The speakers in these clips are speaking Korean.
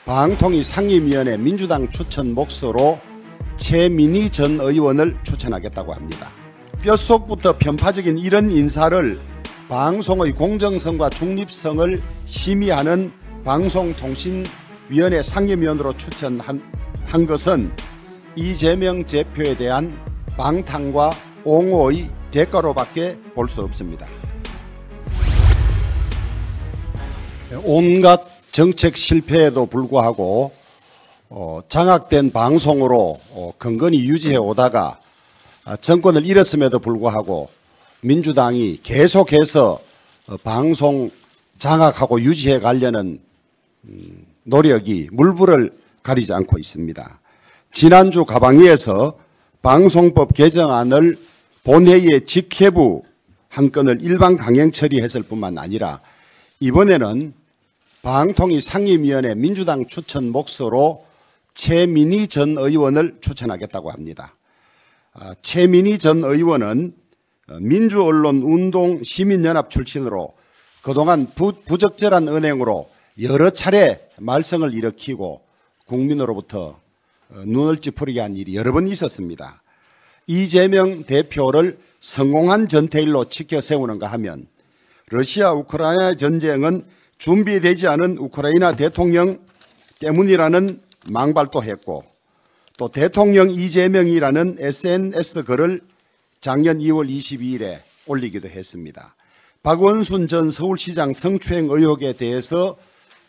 방통위 상임위원회 민주당 추천 몫으로 최민희 전 의원을 추천하겠다고 합니다. 뼛속부터 편파적인 이런 인사를 방송의 공정성과 중립성을 심의하는 방송통신위원회 상임위원으로 추천한 것은 이재명 대표에 대한 방탄과 옹호의 대가로밖에 볼 수 없습니다. 온갖 정책 실패에도 불구하고 장악된 방송으로 근근히 유지해 오다가 정권을 잃었음에도 불구하고 민주당이 계속해서 방송 장악하고 유지해 가려는 노력이 물불을 가리지 않고 있습니다. 지난주 가방위에서 방송법 개정안을 본회의에 직회부 한 건을 일반 강행 처리했을 뿐만 아니라 이번에는 방통위 상임위원회 민주당 추천 몫으로 최민희 전 의원을 추천하겠다고 합니다. 최민희 전 의원은 민주언론운동 시민연합 출신으로 그동안 부적절한 언행으로 여러 차례 말썽을 일으키고 국민으로부터 눈을 찌푸리게 한 일이 여러 번 있었습니다. 이재명 대표를 성공한 전태일로 치켜 세우는가 하면 러시아 우크라이나 전쟁은 준비되지 않은 우크라이나 대통령 때문이라는 망발도 했고 또 대통령 이재명이라는 SNS 글을 작년 2월 22일에 올리기도 했습니다. 박원순 전 서울시장 성추행 의혹에 대해서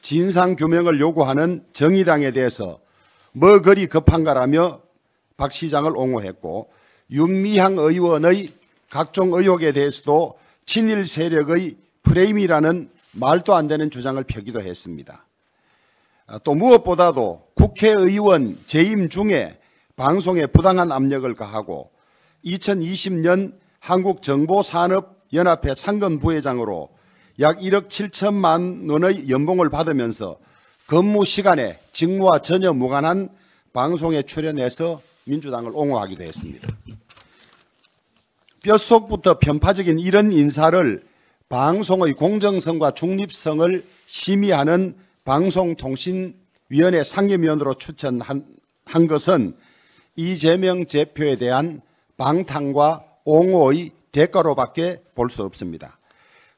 진상규명을 요구하는 정의당에 대해서 뭐 그리 급한가라며 박 시장을 옹호했고 윤미향 의원의 각종 의혹에 대해서도 친일 세력의 프레임이라는 말도 안 되는 주장을 펴기도 했습니다. 또 무엇보다도 국회의원 재임 중에 방송에 부당한 압력을 가하고 2020년 한국정보산업연합회 상근 부회장으로 약 1억 7천만 원의 연봉을 받으면서 근무 시간에 직무와 전혀 무관한 방송에 출연해서 민주당을 옹호하기도 했습니다. 뼛속부터 편파적인 이런 인사를 방송의 공정성과 중립성을 심의하는 방송통신위원회 상임위원으로 추천한 것은 이재명 대표에 대한 방탄과 옹호의 대가로밖에 볼 수 없습니다.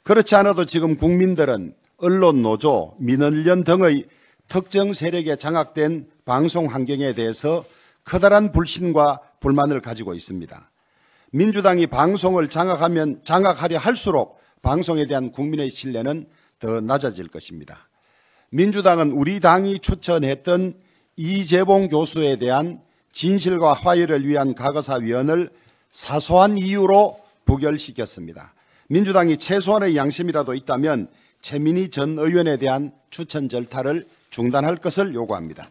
그렇지 않아도 지금 국민들은 언론노조, 민언련 등의 특정 세력에 장악된 방송 환경에 대해서 커다란 불신과 불만을 가지고 있습니다. 민주당이 방송을 장악하려 할수록 방송에 대한 국민의 신뢰는 더 낮아질 것입니다. 민주당은 우리 당이 추천했던 이재봉 교수에 대한 진실과 화해를 위한 과거사위원을 사소한 이유로 부결시켰습니다. 민주당이 최소한의 양심이라도 있다면 최민희 전 의원에 대한 추천 절차를 중단할 것을 요구합니다.